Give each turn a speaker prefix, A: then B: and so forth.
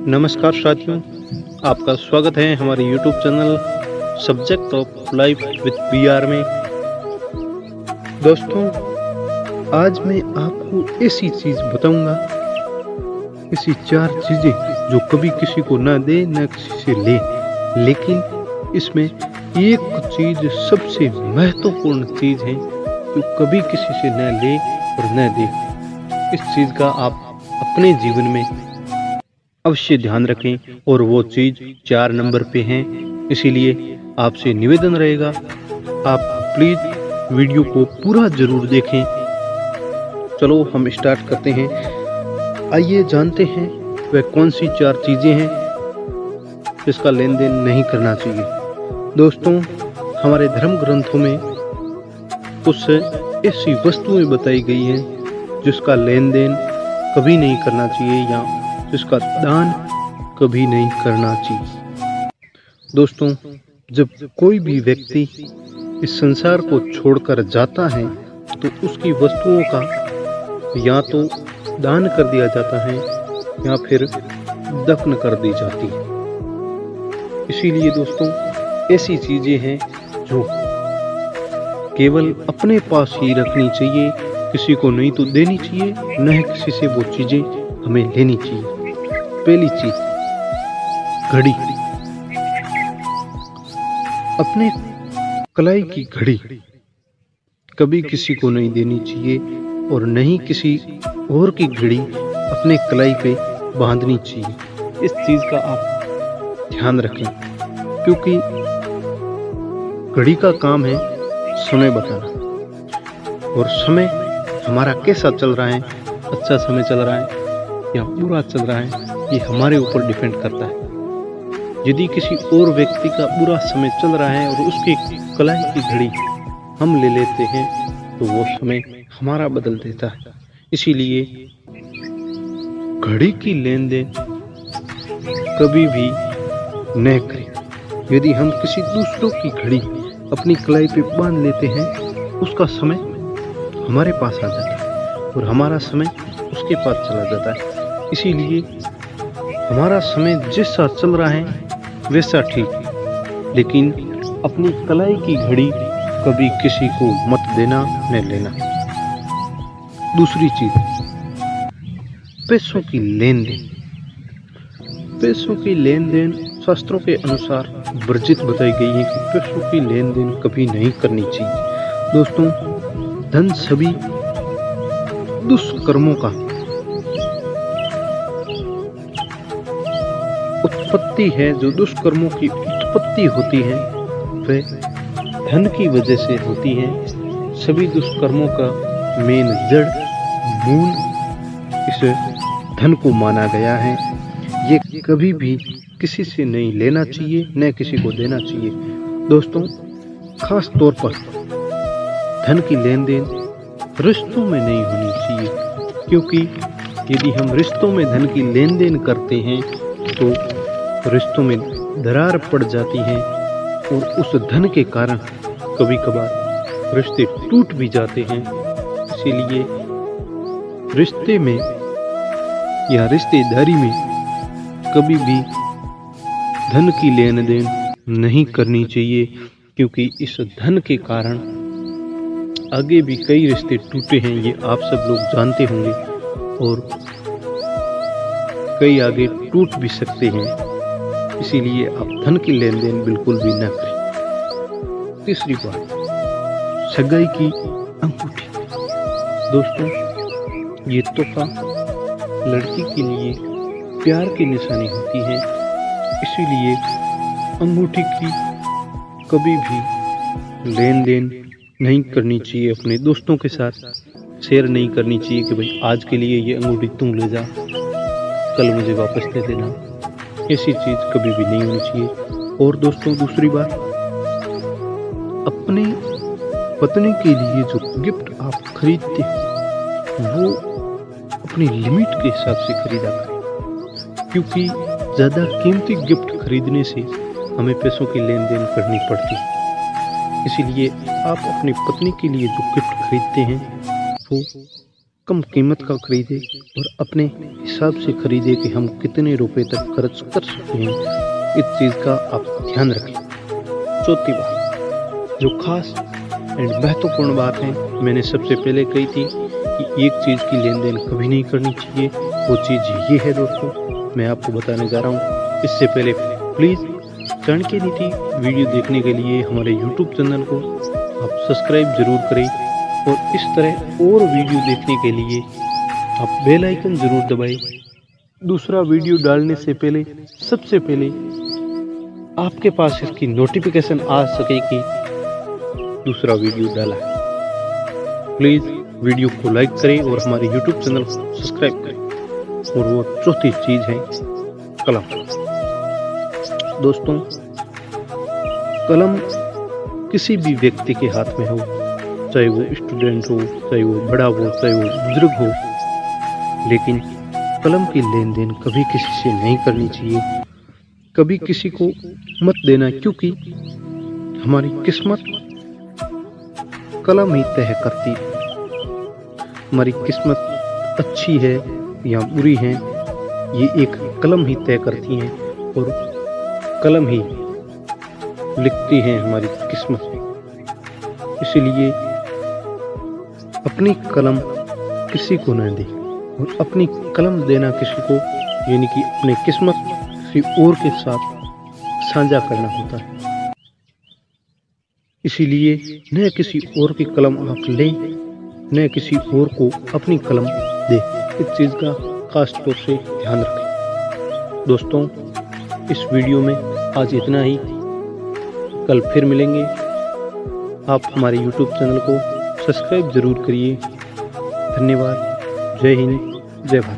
A: नमस्कार साथियों, आपका स्वागत है हमारे YouTube channel subject of life with PR में। दोस्तों, आज मैं आपको ऐसी चीज़ बताऊंगा, ऐसी 4 चीज़ें जो कभी किसी को ना दे ना किसी से ले, लेकिन इसमें एक चीज़ सबसे महत्वपूर्ण चीज़ है जो कभी किसी से न ले और न दे। इस चीज़ का आप अपने जीवन में अवश्य ध्यान रखें और वो चीज़ 4 नंबर पे हैं। इसीलिए आपसे निवेदन रहेगा, आप प्लीज़ वीडियो को पूरा ज़रूर देखें। चलो हम स्टार्ट करते हैं। आइए जानते हैं वह कौन सी 4 चीज़ें हैं जिसका लेन देन नहीं करना चाहिए। दोस्तों, हमारे धर्म ग्रंथों में कुछ ऐसी वस्तुएं बताई गई हैं जिसका लेन देन कभी नहीं करना चाहिए या जिसका दान कभी नहीं करना चाहिए। दोस्तों, जब कोई भी व्यक्ति इस संसार को छोड़कर जाता है तो उसकी वस्तुओं का या तो दान कर दिया जाता है या फिर दफन कर दी जाती है। इसीलिए दोस्तों, ऐसी चीज़ें हैं जो केवल अपने पास ही रखनी चाहिए, किसी को नहीं तो देनी चाहिए, न किसी से वो चीज़ें हमें लेनी चाहिए। पहली चीज, घड़ी। अपने कलाई की घड़ी कभी किसी को नहीं देनी चाहिए और नहीं किसी और की घड़ी अपने कलाई पे बांधनी चाहिए। इस चीज का आप ध्यान रखें, क्योंकि घड़ी का काम है समय बताना, और समय हमारा कैसा चल रहा है, अच्छा समय चल रहा है या बुरा चल रहा है, ये हमारे ऊपर डिपेंड करता है। यदि किसी और व्यक्ति का बुरा समय चल रहा है और उसकी कलाई की घड़ी हम ले लेते हैं तो वो समय हमारा बदल देता है। इसीलिए घड़ी की लेन देन कभी भी न करें। यदि हम किसी दूसरों की घड़ी अपनी कलाई पे बांध लेते हैं, उसका समय हमारे पास आ जाता है और हमारा समय उसके पास चला जाता है। इसीलिए हमारा समय जैसा चल रहा है वैसा ठीक, लेकिन अपनी कलाई की घड़ी कभी किसी को मत देना न लेना। दूसरी चीज, पैसों की लेन देन। पैसों की लेन देन शास्त्रों के अनुसार वर्जित बताई गई है कि पैसों की लेन देन कभी नहीं करनी चाहिए। दोस्तों, धन सभी दुष्कर्मों का उत्पत्ति है। जो दुष्कर्मों की उत्पत्ति होती है वह धन की वजह से होती है। सभी दुष्कर्मों का मेन जड़ मूल इस धन को माना गया है। ये कभी भी किसी से नहीं लेना चाहिए, न किसी को देना चाहिए। दोस्तों, खास तौर पर धन की लेन देन रिश्तों में नहीं होनी चाहिए, क्योंकि यदि हम रिश्तों में धन की लेन देन करते हैं तो रिश्तों में दरार पड़ जाती है और उस धन के कारण कभी कभार रिश्ते टूट भी जाते हैं। इसीलिए रिश्ते में या रिश्तेदारी में कभी भी धन की लेन देन नहीं करनी चाहिए, क्योंकि इस धन के कारण आगे भी कई रिश्ते टूटे हैं, ये आप सब लोग जानते होंगे, और कई आगे टूट भी सकते हैं। इसीलिए आप धन की लेन देन बिल्कुल भी न करें। तीसरी बात, सगाई की अंगूठी। दोस्तों, ये तोहफा लड़की के लिए प्यार की निशानी होती है। इसीलिए अंगूठी की कभी भी लेन देन नहीं करनी चाहिए। अपने दोस्तों के साथ शेयर नहीं करनी चाहिए कि भाई आज के लिए ये अंगूठी तुम ले जा, कल मुझे वापस दे देना। ऐसी चीज कभी भी नहीं होनी चाहिए। और दोस्तों, दूसरी बात, अपने पत्नी के लिए जो गिफ्ट आप खरीदते हैं वो अपनी लिमिट के हिसाब से खरीदा करें, क्योंकि ज़्यादा कीमती गिफ्ट खरीदने से हमें पैसों की लेन देन करनी पड़ती है। इसीलिए आप अपनी पत्नी के लिए जो गिफ्ट खरीदते हैं वो कम कीमत का खरीदे और अपने हिसाब से खरीदे कि हम कितने रुपए तक खर्च कर सकते हैं। इस चीज़ का आप ध्यान रखें। चौथी बात, जो खास एंड महत्वपूर्ण बात है, मैंने सबसे पहले कही थी कि एक चीज़ की लेन देन कभी नहीं करनी चाहिए। वो चीज़ ये है दोस्तों, मैं आपको बताने जा रहा हूँ। इससे पहले प्लीज़ चैनल की नीति वीडियो देखने के लिए हमारे यूट्यूब चैनल को आप सब्सक्राइब जरूर करें और इस तरह और वीडियो देखने के लिए आप बेल आइकन जरूर दबाएं। दूसरा, वीडियो डालने से पहले सबसे पहले आपके पास इसकी नोटिफिकेशन आ सके कि दूसरा वीडियो डाला है। प्लीज़ वीडियो को लाइक करें और हमारे यूट्यूब चैनल को सब्सक्राइब करें। और वो चौथी चीज़ है कलम। दोस्तों, कलम किसी भी व्यक्ति के हाथ में हो, चाहे वो स्टूडेंट हो, चाहे वो बड़ा हो, चाहे वो बुजुर्ग हो, लेकिन कलम की लेन देन कभी किसी से नहीं करनी चाहिए। कभी किसी को मत देना, क्योंकि हमारी किस्मत कलम ही तय करती है। हमारी किस्मत अच्छी है या बुरी है, ये एक कलम ही तय करती है और कलम ही लिखती है हमारी किस्मत। इसलिए अपनी कलम किसी को न दे और अपनी कलम देना किसी को, यानी कि अपनी किस्मत किसी और के साथ साझा करना होता है। इसीलिए न किसी और की कलम आप लें, न किसी और को अपनी कलम दें। इस चीज़ का खास तौर से ध्यान रखें। दोस्तों, इस वीडियो में आज इतना ही। कल फिर मिलेंगे। आप हमारे YouTube चैनल को सब्सक्राइब जरूर करिए। धन्यवाद। जय हिंद, जय भारत।